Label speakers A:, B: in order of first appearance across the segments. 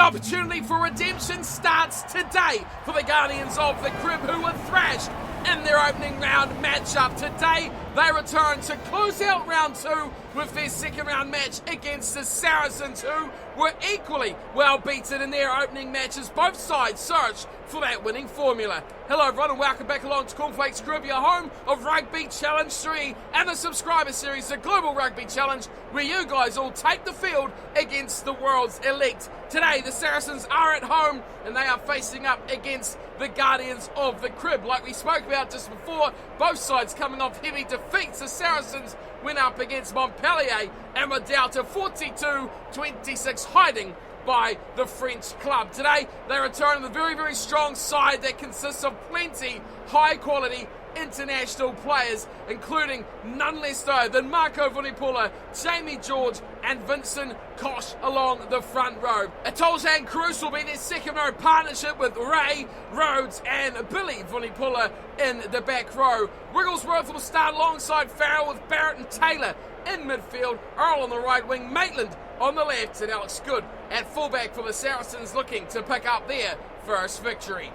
A: opportunity for redemption starts today for the Guardians of the Crib, who were thrashed in their opening round matchup. Today, they return to close out round 2 with their second round match against the Saracens, who were equally well beaten in their opening matches. Both sides search for that winning formula. Hello everyone and welcome back along to Cornflakes Crib, your home of Rugby Challenge 3 and the subscriber series, the Global Rugby Challenge, where you guys all take the field against the world's elite. Today, the Saracens are at home and they are facing up against the Guardians of the Crib. Like we spoke about just before, both sides coming off heavy defeats. The Saracens went up against Montpellier and were down to 42-26, hiding by the French club. Today, they return with a very, very strong side that consists of plenty high-quality international players, including none less so than Marco Vunipola, Jamie George and Vincent Koch along the front row. Atolje and Cruz will be their second row partnership with Ray, Rhodes and Billy Vunipola in the back row. Wigglesworth will start alongside Farrell with Barrett and Taylor in midfield, Earl on the right wing, Maitland on the left and Alex Good at fullback for the Saracens, looking to pick up their first victory.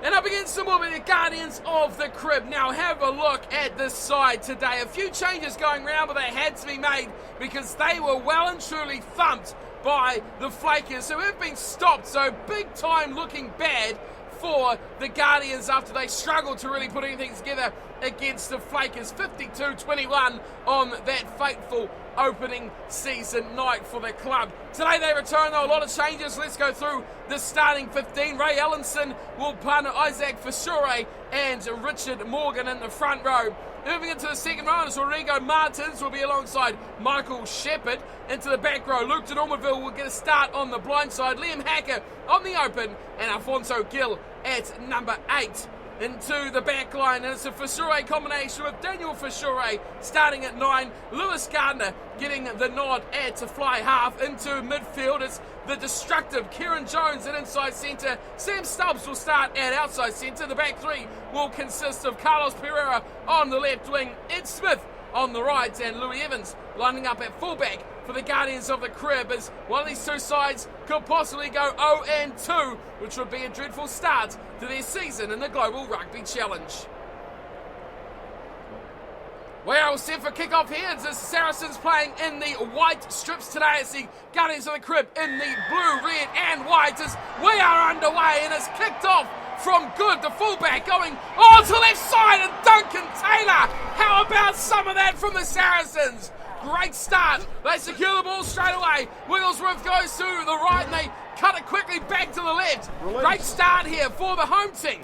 A: And up against them will be the Guardians of the Crib. Now have a look at this side today. A few changes going around, but they had to be made because they were well and truly thumped by the Flakers, who have been stopped. So big time looking bad for the Guardians after they struggled to really put anything together against the Flakers. 52-21 on that fateful opening season night for the club. Today they return, though, a lot of changes. Let's go through the starting 15. Ray Ellenson will partner Isaac Fishure and Richard Morgan in the front row. Moving into the second row, Rodrigo Martins will be alongside Michael Shepherd. Into the back row, Luke de Normanville will get a start on the blind side. Liam Hacker on the open and Alfonso Gill at number 8. Into the back line, and it's a Fishure combination with Daniel Fishure starting at 9. Lewis Gardner getting the nod at to fly half. Into midfield, it's the destructive Kieran Jones at inside centre. Sam Stubbs will start at outside centre. The back three will consist of Carlos Pereira on the left wing, Ed Smith on the right, and Louis Evans lining up at fullback for the Guardians of the Crib, as one of these two sides could possibly go 0-2, which would be a dreadful start to their season in the Global Rugby Challenge. We are all set for kick-off here. It's the Saracens playing in the white strips today. It's the Guardians of the Crib in the blue, red and white as we are underway, and it's kicked off from Good, the fullback, going on to the left side, and Duncan Taylor. How about some of that from the Saracens? Great start. They secure the ball straight away. Wigglesworth goes to the right and they cut it quickly back to the left. Great start here for the home team.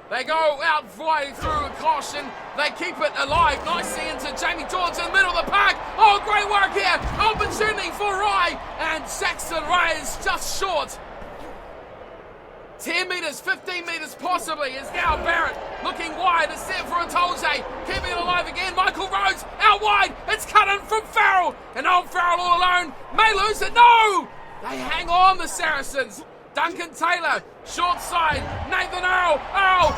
A: They go out wide through a caution. They keep it alive nicely into Jamie George in the middle of the park. Oh, great work here. Opportunity for Ray, and Saxon Ray is just short. 10 metres, 15 metres possibly is now Barrett looking wide. It's set for Atolje, keeping it alive again. Michael Rhodes out wide. It's cut in from Farrell, and old Farrell all alone may lose it. No! They hang on, the Saracens. Duncan Taylor, short side. Nathan Earl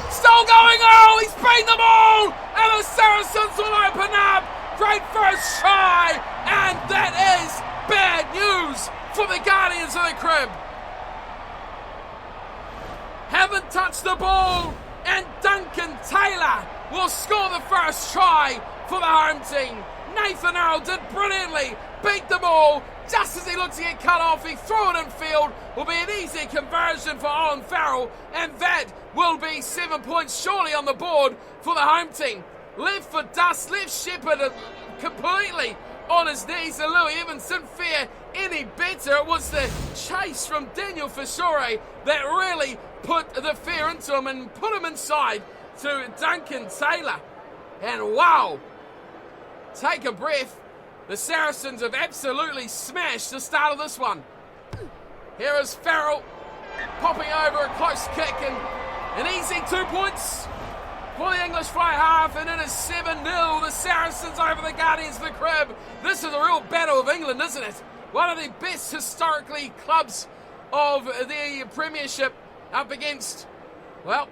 A: still going. He's beaten them all, and the Saracens will open up. Great first try, and that is bad news for the Guardians of the Crib. Haven't touched the ball, and Duncan Taylor will score the first try for the home team. Nathan Earl did brilliantly, beat the ball. Just as he looked to get cut off, he threw it in field. Will be an easy conversion for Owen Farrell, and that will be 7 points surely on the board for the home team. Left for dust, left Shepherd completely on his knees, and Louis Evans didn't fare any better. It was the chase from Daniel Fishure that really put the fear into him and put him inside to Duncan Taylor. And wow, take a breath. The Saracens have absolutely smashed the start of this one. Here is Farrell popping over a close kick, and an easy 2 points for the English fly half, and it is 7-0. The Saracens over the Guardians of the Crib. This is a real battle of England, isn't it? One of the best historically clubs of the Premiership up against, well,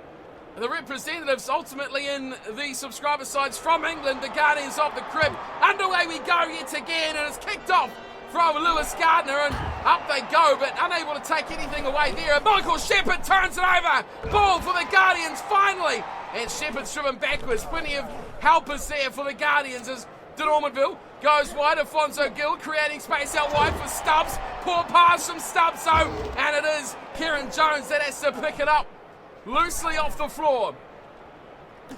A: the representatives ultimately in the subscriber sides from England, the Guardians of the Crib. Underway we go yet again, and it's kicked off from Lewis Gardner, and Up they go, but unable to take anything away there. And Michael Shepherd turns it over. Ball for the Guardians finally. And Shepherd's driven backwards. Plenty of helpers there for the Guardians as De Normanville goes wide. Alfonso Gill creating space out wide for Stubbs. Poor pass from Stubbs though. And it is Kieran Jones that has to pick it up loosely off the floor.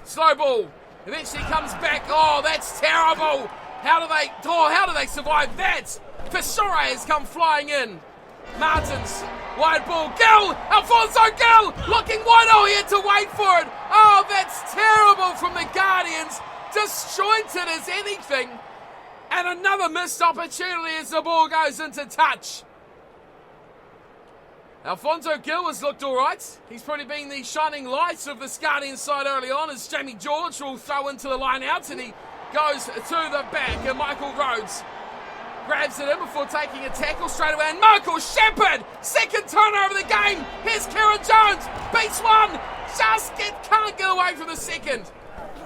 A: Slow ball. Eventually comes back. Oh, that's terrible. How do they survive that? Fisore has come flying in. Martins, wide ball, Gill, Alfonso Gill, looking wide, oh, he had to wait for it. Oh, that's terrible from the Guardians, disjointed as anything. And another missed opportunity as the ball goes into touch. Alfonso Gill has looked alright. He's probably been the shining light of this Guardian side early on as Jamie George will throw into the line out and he goes to the back and Michael Rhodes grabs it in before taking a tackle straight away. And Michael Shepherd, second turnover of the game. Here's Kieran Jones, beats one, can't get away from the second.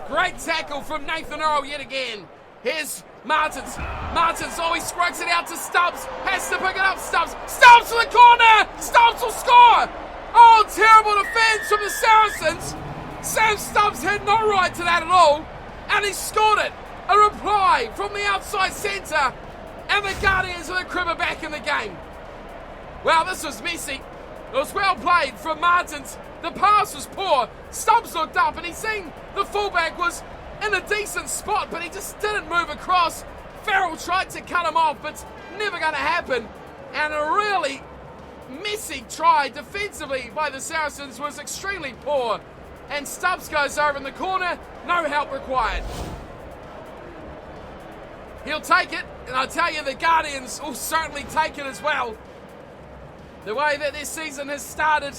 A: Great tackle from Nathan Earl yet again. Here's Martins, oh, he strikes it out to Stubbs, has to pick it up, Stubbs to the corner, Stubbs will score. Oh, terrible defence from the Saracens. Sam Stubbs had no right to that at all, and he scored it. A reply from the outside centre. And the Guardians of the Crib are back in the game. Well, this was messy. It was well played from Martins. The pass was poor. Stubbs looked up and he seen the fullback was in a decent spot, but he just didn't move across. Farrell tried to cut him off, but it's never going to happen. And a really messy try defensively by the Saracens was extremely poor. And Stubbs goes over in the corner. No help required. He'll take it, and I tell you, the Guardians will certainly take it as well. The way that this season has started,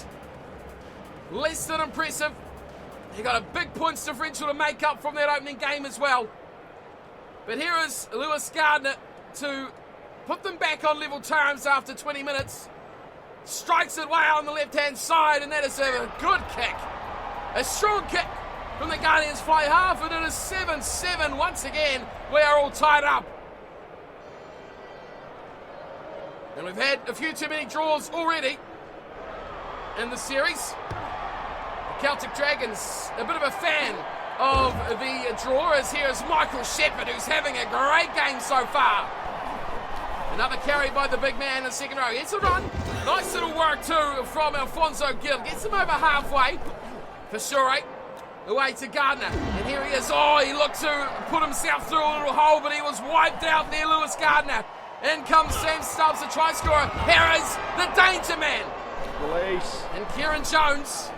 A: less than impressive. He got a big points differential to make up from that opening game as well. But here is Lewis Gardner to put them back on level terms after 20 minutes. Strikes it way out on the left-hand side, and that is a good kick. A strong kick from the Guardians fly half, and it is 7-7 once again. We are all tied up. And we've had a few too many draws already in the series. The Celtic Dragons, a bit of a fan of the draw, as here is Michael Shepherd, who's having a great game so far. Another carry by the big man in the second row. It's a run. Nice little work too from Alfonso Gill. Gets him over halfway. Fisore away to Gardner, and here he is. Oh, he looked to put himself through a little hole, but he was wiped out there, Lewis Gardner. In comes Sam Stubbs, the try scorer. Here is the danger man.
B: Release.
A: And Kieran Jones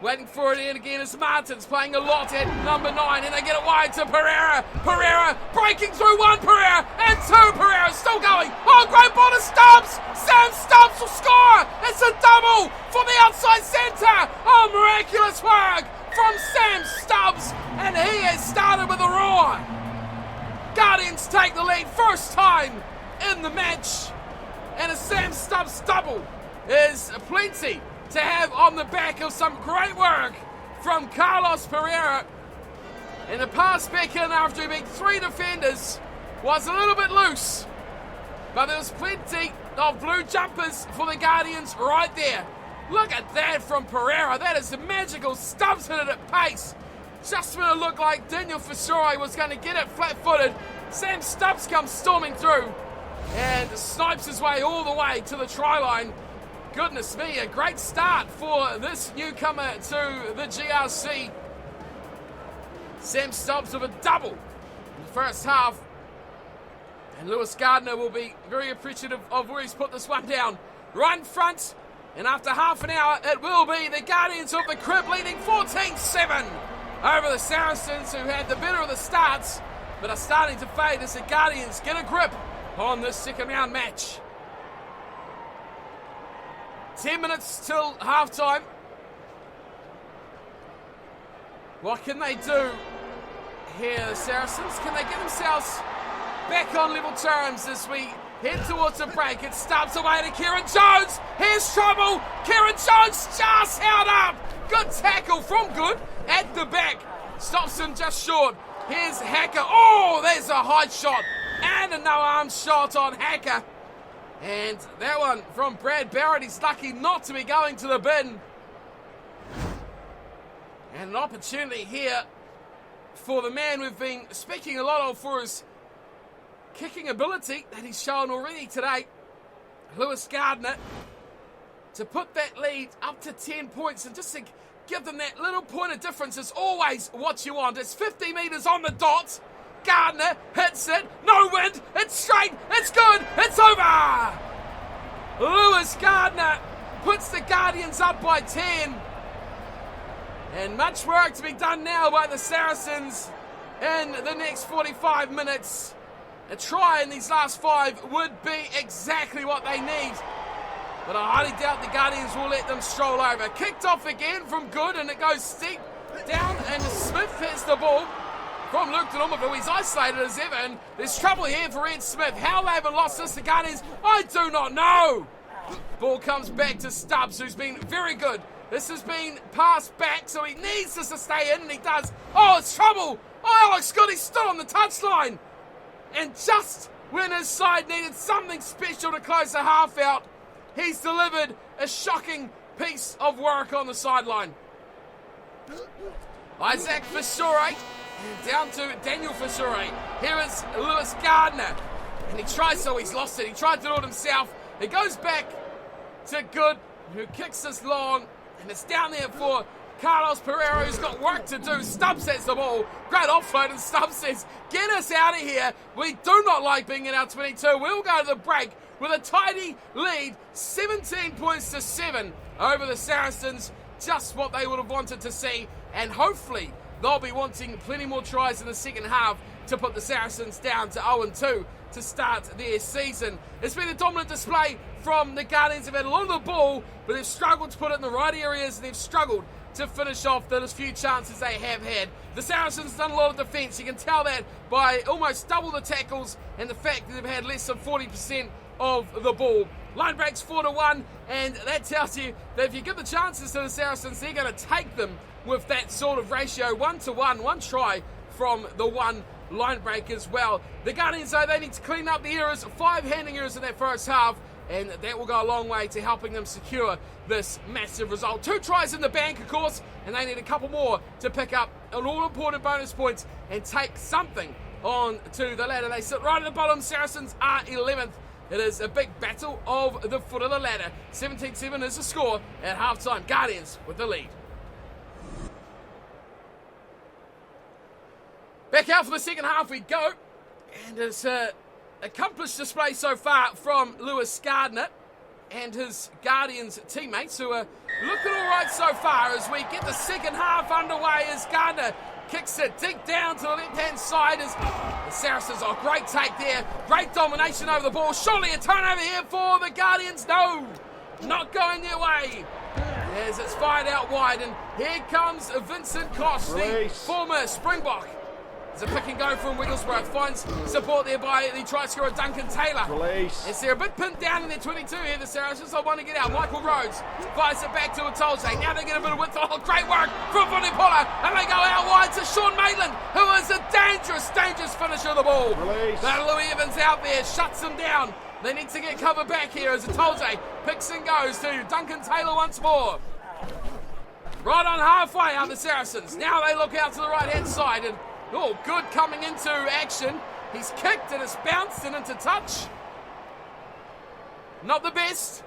A: waiting for it in again as Martins playing a lot at number 9, and they get it wide to Pereira. Pereira breaking through one, Pereira, and two, Pereira still going. Oh, great ball to Stubbs. Sam Stubbs will score. It's a double from the outside centre. Oh, miraculous work from Sam Stubbs, and he has started with a roar. Guardians take the lead first time in the match, and a Sam Stubbs double is plenty to have on the back of some great work from Carlos Pereira. And the pass back in after being 3 defenders was a little bit loose, but there was plenty of blue jumpers for the Guardians right there. Look at that from Pereira. That is magical. Stubbs hit it at pace. Just when it looked like Daniel Fisore was going to get it flat-footed, Sam Stubbs comes storming through and snipes his way all the way to the try line. Goodness me, a great start for this newcomer to the GRC. Sam Stubbs with a double in the first half. And Lewis Gardner will be very appreciative of where he's put this one down. Right in front, and after half an hour, it will be the Guardians of the Crib leading 14-7 over the Saracens, who had the better of the starts, but are starting to fade as the Guardians get a grip on this second round match. 10 minutes till halftime. What can they do here, the Saracens? Can they get themselves back on level terms as we head towards a break? It starts away to Kieran Jones. Here's trouble. Kieran Jones just held up. Good tackle from Good at the back. Stops him just short. Here's Hacker. Oh, there's a high shot and a no-arm shot on Hacker. And that one from Brad Barrett. He's lucky not to be going to the bin. And an opportunity here for the man we've been speaking a lot of for his kicking ability that he's shown already today, Lewis Gardner, to put that lead up to 10 points and just to give them that little point of difference is always what you want. It's 50 metres on the dot. Gardner hits it. No wind. It's straight. It's good. It's over. Lewis Gardner puts the Guardians up by 10. And much work to be done now by the Saracens in the next 45 minutes. A try in these last 5 would be exactly what they need. But I highly doubt the Guardians will let them stroll over. Kicked off again from Good, and it goes steep down, and Smith hits the ball from Luke de Normanville. He's isolated as ever, and there's trouble here for Ed Smith. How they haven't lost this, the Guardians, I do not know. Ball comes back to Stubbs, who's been very good. This has been passed back, so he needs this to stay in, and he does. Oh, it's trouble. Oh, Alex Good, he's still on the touchline. And just when his side needed something special to close the half out, he's delivered a shocking piece of work on the sideline. Isaac Fisore, and down to Daniel Fisore. Here is Lewis Gardner. And he tries, so he's lost it. He tried to do it himself. It goes back to Good, who kicks this long. And it's down there for Carlos Pereira, who's got work to do. Stubbs has the ball. Great offload, and Stubbs says, get us out of here. We do not like being in our 22. We'll go to the break with a tidy lead, 17 points to 7 over the Saracens. Just what they would have wanted to see. And hopefully they'll be wanting plenty more tries in the second half to put the Saracens down to 0-2 to start their season. It's been a dominant display from the Guardians. They've had a lot of the ball, but they've struggled to put it in the right areas, and they've struggled to finish off those few chances they have had. The Saracens have done a lot of defence. You can tell that by almost double the tackles and the fact that they've had less than 40% of the ball. Line breaks 4-1, and that tells you that if you give the chances to the Saracens, they're going to take them with that sort of ratio, 1-1, one try from the one line break as well. The Guardians, though, they need to clean up the errors, 5 handing errors in that first half, and that will go a long way to helping them secure this massive result. 2 tries in the bank, of course, and they need a couple more to pick up an all-important bonus points and take something on to the ladder. They sit right at the bottom. Saracens are 11th. It is a big battle of the foot of the ladder. 17-7 is the score at halftime. Guardians with the lead. Back out for the second half we go. And it's an accomplished display so far from Lewis Gardner and his Guardians teammates, who are looking all right so far as we get the second half underway as Gardner kicks it deep down to the left-hand side as the Saracens, great take there. Great domination over the ball. Surely a turnover here for the Guardians. No, not going their way. As it's fired out wide, and here comes Vincent Koch, the former Springbok. It's a pick and go from Wigglesworth. Finds support there by the try scorer Duncan Taylor.
B: Release.
A: Yes, they're a bit pinned down in their 22 here, the Saracens. They want to get out. Michael Rhodes fires it back to Atolje. Now they get a bit of width. Oh, great work from Vunipola. And they go out wide to Sean Maitland, who is a dangerous finisher of the ball.
B: Release.
A: Now Louis Evans out there, shuts them down. They need to get cover back here as Atolje picks and goes to Duncan Taylor once more. Right on halfway are the Saracens. Now they look out to the right-hand side, and Good coming into action. He's kicked and it's bounced and into touch. Not the best,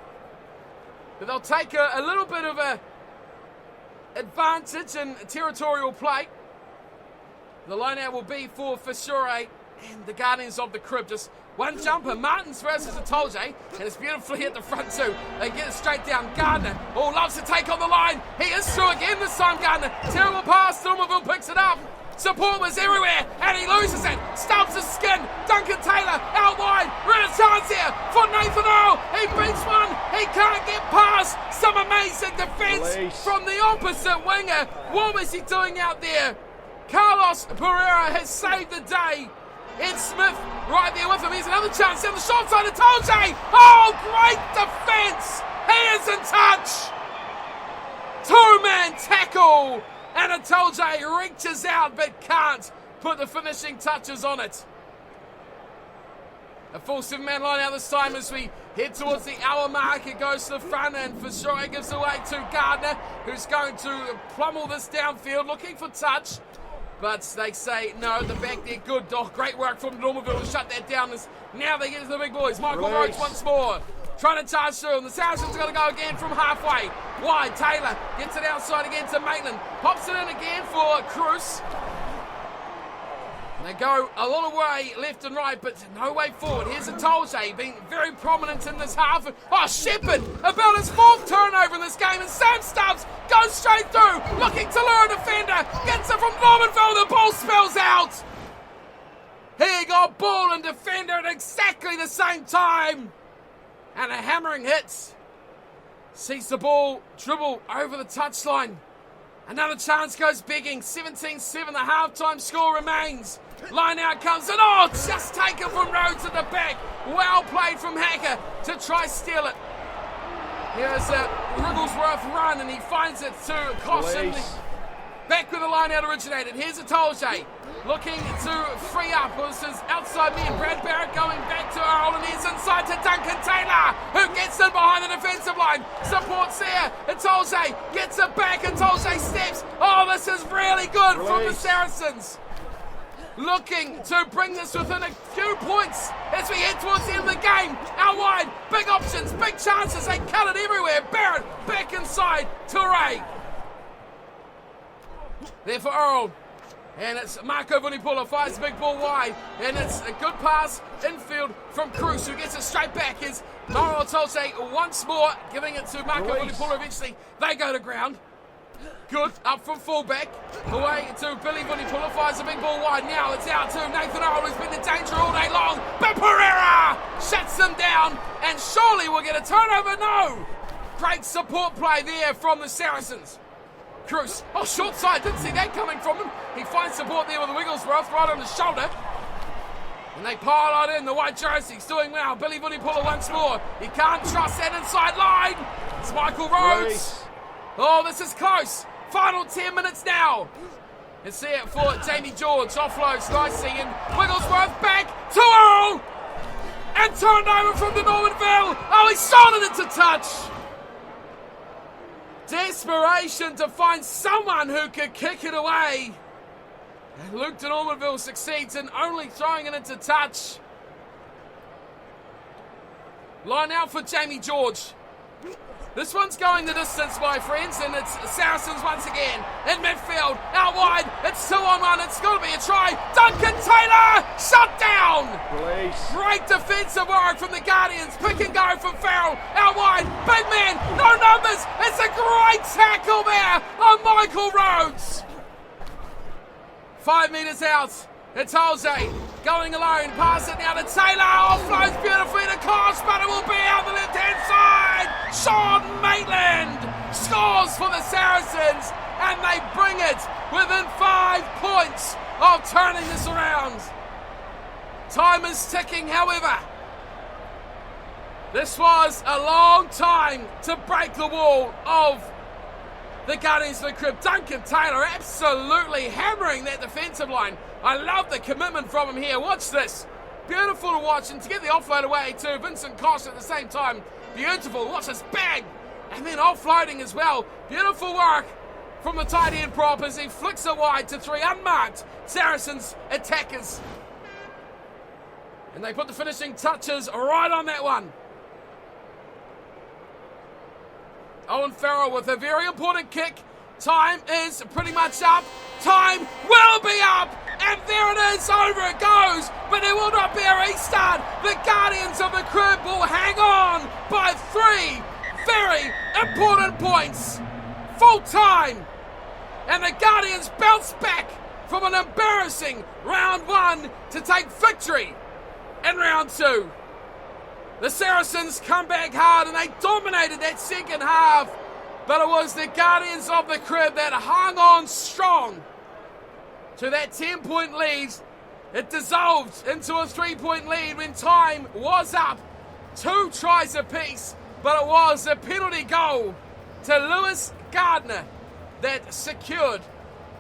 A: but they'll take a little bit of a advantage in territorial play. The line-out will be for Fisore and the Guardians of the Crib. Just one jumper, Martins versus Atolje, and it's beautifully at the front too. They get it straight down. Gardner, loves to take on the line. He is through again this time, Gardner. Terrible pass, Normanville picks it up. Support was everywhere, and he loses it. Stumps his skin. Duncan Taylor out wide. Renaissance here for Nathan Earl. He beats one. He can't get past. Some amazing defence from the opposite winger. What was he doing out there? Carlos Pereira has saved the day. Ed Smith right there with him. Here's another chance down the short side of Atolje. Oh, great defence. He is in touch. Two-man tackle. And Atolje reaches out but can't put the finishing touches on it. A full 7-man line out this time as we head towards the hour mark. It goes to the front and for sure it gives away to Gardner, who's going to pummel this downfield, looking for touch. But they say no, the back there good. Oh, great work from Normanville to shut that down. Now they get to the big boys. Michael Roach once more, trying to charge through, and the Saracens are going to go again from halfway. Wide, Taylor gets it outside again to Maitland. Pops it in again for Cruz. They go a lot of way left and right, but no way forward. Here's a Tolje being very prominent in this half. Oh, Shepherd, about his 4th turnover in this game, and Sam Stubbs goes straight through, looking to lure a defender, gets it from Normanville, the ball spills out. He got ball and defender at exactly the same time. And a hammering hit. Sees the ball dribble over the touchline. Another chance goes begging. 17-7, the halftime score remains. Line out comes, and oh, just taken from Rhodes at the back. Well played from Hacker to try steal it. Here's a Wrigglesworth run, and he finds it to Caution. Back with the line out originated. Here's a Tolje looking to free up. This is outside me and Brad Barrett going back to Earl, and he's inside to Duncan Taylor, who gets in behind the defensive line. Supports there, and Tolje gets it back, and Tolje steps. Oh, this is really good from the Saracens. Looking to bring this within a few points as we head towards the end of the game. Out wide, big options, big chances. They cut it everywhere. Barrett back inside to Ray. There for Earl. And it's Marco Vunipula fires the big ball wide. And it's a good pass infield from Cruz, who gets it straight back. Is Mauro Tolje once more giving it to Marco Vunipula. Eventually, they go to ground. Good, up from fullback. Away to Billy Vunipula, fires the big ball wide. Now it's out to Nathan Earl, who's been in danger all day long. But Pereira shuts them down. And surely we'll get a turnover. No! Great support play there from the Saracens. Cruz, oh, short side, didn't see that coming from him. He finds support there with the Wigglesworth right on his shoulder. And they pile it in, the white jerseys doing well. Billy Vunipula once more. He can't trust that inside line. It's Michael Rhodes. Oh, this is close. Final 10 minutes now. And see it for Jamie George. Offloads nicely, and Wigglesworth back to Earl. And turned over from the Normanville. Oh, he stolen it to touch. Desperation to find someone who could kick it away. And Luke de Normanville succeeds in only throwing it into touch. Line out for Jamie George. This one's going the distance, my friends, and it's Saracens once again. In midfield, out wide, it's 2-on-1, it's going to be a try. Duncan Taylor, shut down! Great defensive work from the Guardians. Pick and go from Farrell, out wide, big man, no numbers. It's a great tackle there on Michael Rhodes. 5 metres out, it's Tolje going alone, pass it now to Taylor, offloads beautifully to Kosh, but it will be out the left-hand side. Sean Maitland scores for the Saracens, and they bring it within 5 points of turning this around. Time is ticking, however. This was a long time to break the wall of the Guardians of the Crib. Duncan Taylor absolutely hammering that defensive line. I love the commitment from him here. Watch this. Beautiful to watch, and to get the offload away to Vincent Kosh at the same time. Beautiful. Watch this. Bang! And then offloading as well. Beautiful work from the tight end prop as he flicks it wide to 3 unmarked Saracens attackers. And they put the finishing touches right on that one. Owen Farrell with a very important kick. Time is pretty much up. Time will be up. And there it is. Over it goes. But it will not be a restart. The Guardians of the Crib will hang on by 3 very important points. Full time. And the Guardians bounce back from an embarrassing round 1 to take victory in round 2. The Saracens come back hard and they dominated that second half. But it was the Guardians of the Crib that hung on strong to that 10-point lead. It dissolved into a 3-point lead when time was up. 2 tries apiece, but it was a penalty goal to Lewis Gardner that secured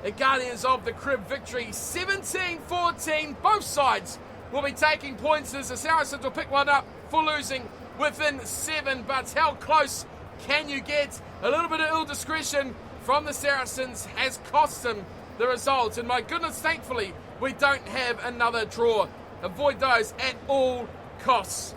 A: the Guardians of the Crib victory. 17-14, both sides will be taking points as the Saracens will pick one up for losing within 7. But how close can you get? A little bit of ill discretion from the Saracens has cost them the result. And my goodness, thankfully, we don't have another draw. Avoid those at all costs.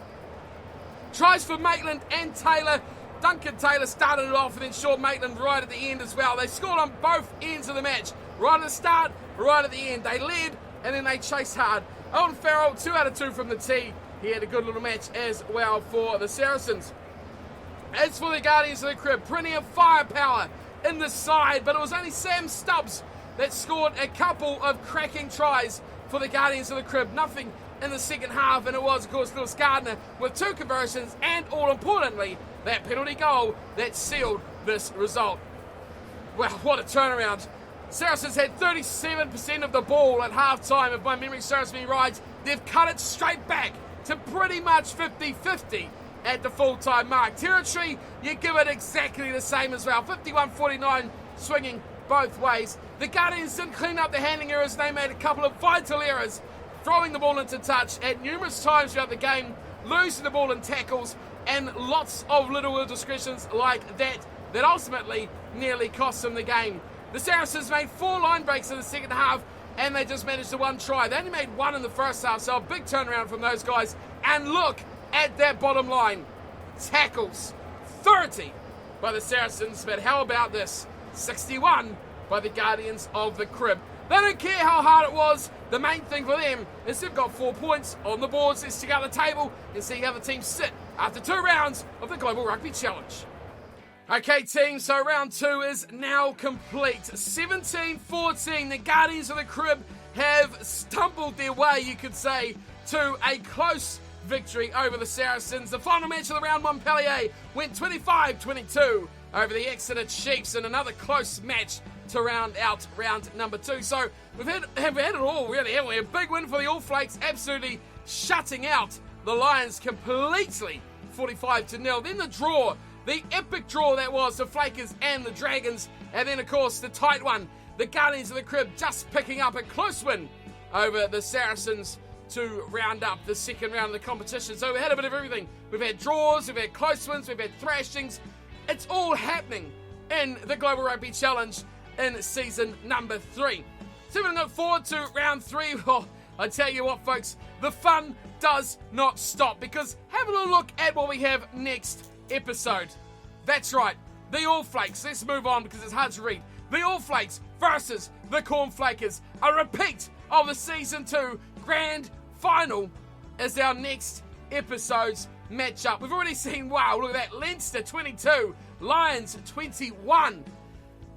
A: Tries for Maitland and Taylor. Duncan Taylor started it off and then Sean Maitland right at the end as well. They scored on both ends of the match. Right at the start, right at the end. They led and then they chased hard. Owen Farrell, 2 out of 2 from the tee. He had a good little match as well for the Saracens. As for the Guardians of the Crib, plenty of firepower in the side, but it was only Sam Stubbs that scored a couple of cracking tries for the Guardians of the Crib. Nothing in the second half, and it was, of course, Lewis Gardner with 2 conversions and, all importantly, that penalty goal that sealed this result. Well, what a turnaround. Saracens had 37% of the ball at half-time, if my memory serves me right. They've cut it straight back to pretty much 50-50 at the full-time mark. Territory, you give it exactly the same as well. 51-49 swinging both ways. The Guardians didn't clean up the handling errors. They made a couple of vital errors, throwing the ball into touch at numerous times throughout the game, losing the ball in tackles, and lots of little indiscretions like that ultimately nearly cost them the game. The Saracens made 4 line breaks in the second half, and they just managed to 1 try. They only made 1 in the first half, so a big turnaround from those guys. And look at that bottom line. Tackles, 30 by the Saracens, but how about this? 61 by the Guardians of the Crib. They don't care how hard it was. The main thing for them is they've got 4 points on the boards. Let's check out the table and see how the teams sit after 2 rounds of the Global Rugby Challenge. Okay, team, so round 2 is now complete. 17-14, the Guardians of the Crib have stumbled their way, you could say, to a close victory over the Saracens. The final match of the round, Montpellier went 25-22 over the Exeter Chiefs in another close match to round out round number 2. So we've had it all, really, haven't we? A big win for the All Flakes, absolutely shutting out the Lions completely, 45-0. Then the draw, the epic draw that was the Flakers and the Dragons, and then of course the tight one, the Guardians of the Crib just picking up a close win over the Saracens to round up the second round of the competition. So we had a bit of everything. We've had draws, we've had close wins, we've had thrashings. It's all happening in the Global Rugby Challenge in season number 3. So we're going to look forward to round 3. Well, I tell you what, folks, the fun does not stop, because have a little look at what we have next episode. That's right, the All Flakes. Let's move on because it's hard to read. The All Flakes versus the Cornflakers. A repeat of the season 2 grand final is our next episode's matchup. We've already seen, wow, look at that, Leinster 22, Lions 21.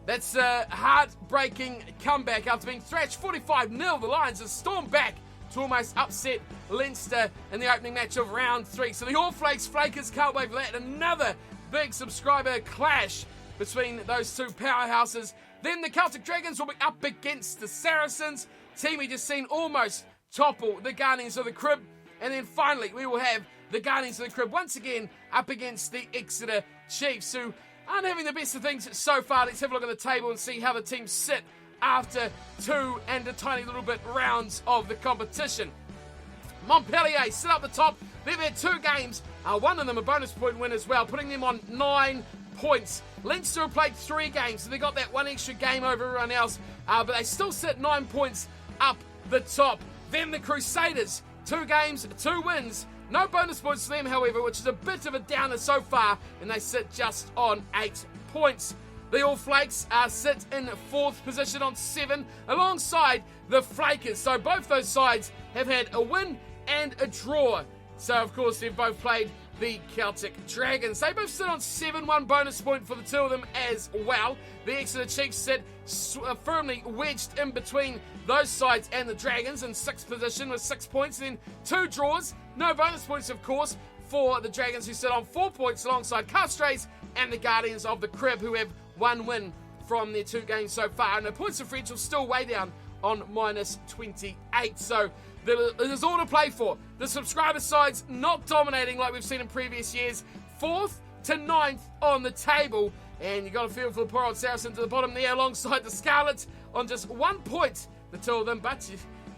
A: That's a heartbreaking comeback after being thrashed 45-0. The Lions have stormed back to almost upset Leinster in the opening match of round 3. So the All Flakes Flakers can't wait for that. Another big subscriber clash between those two powerhouses. Then the Celtic Dragons will be up against the Saracens. Team we just seen almost topple the Guardians of the Crib. And then finally we will have the Guardians of the Crib once again up against the Exeter Chiefs, who aren't having the best of things so far. Let's have a look at the table and see how the teams sit after 2 and a tiny little bit rounds of the competition. Montpellier sit up the top. They've had 2 games, one of them a bonus point win as well, putting them on 9 points. Leinster have played 3 games, so they got that 1 extra game over everyone else, but they still sit 9 points up the top. Then the Crusaders, 2 games, 2 wins. No bonus points for them, however, which is a bit of a downer so far, and they sit just on 8 points. The All Flakes sit in 4th position on 7, alongside the Flakers. So both those sides have had a win and a draw. So, of course, they've both played the Celtic Dragons. They both sit on 7, 1 bonus point for the 2 of them as well. The Exeter Chiefs sit firmly wedged in between those sides and the Dragons in 6th position with 6 points. And then 2 draws, no bonus points, of course, for the Dragons, who sit on 4 points alongside Castres and the Guardians of the Crib, who have 1 win from their 2 games so far. And the points differential still way down on minus 28. So there's all to play for. The subscriber side's not dominating like we've seen in previous years. 4th to 9th on the table. And you got to feel for the poor old Saracens at the bottom there alongside the Scarlets on just 1 point, the 2 of them. But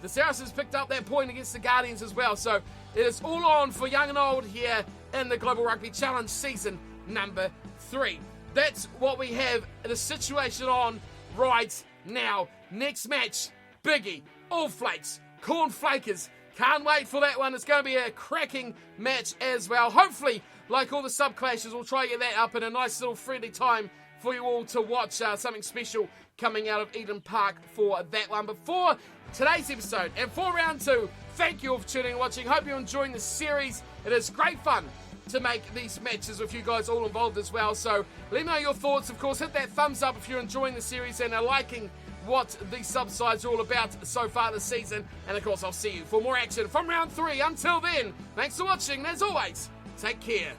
A: the Saracens picked up that point against the Guardians as well. So it is all on for young and old here in the Global Rugby Challenge season number 3. That's what we have the situation on right now. Next match, Biggie, All Flakes, Corn Flakers. Can't wait for that one. It's going to be a cracking match as well. Hopefully, like all the sub-clashes, we'll try to get that up in a nice little friendly time for you all to watch something special coming out of Eden Park for that one. But for today's episode and for round 2, thank you all for tuning and watching. Hope you're enjoying the series. It is great fun to make these matches with you guys all involved as well. So let me know your thoughts. Of course, hit that thumbs up if you're enjoying the series and are liking what the sub-sides are all about so far this season. And of course, I'll see you for more action from round 3. Until then, thanks for watching, and as always, take care.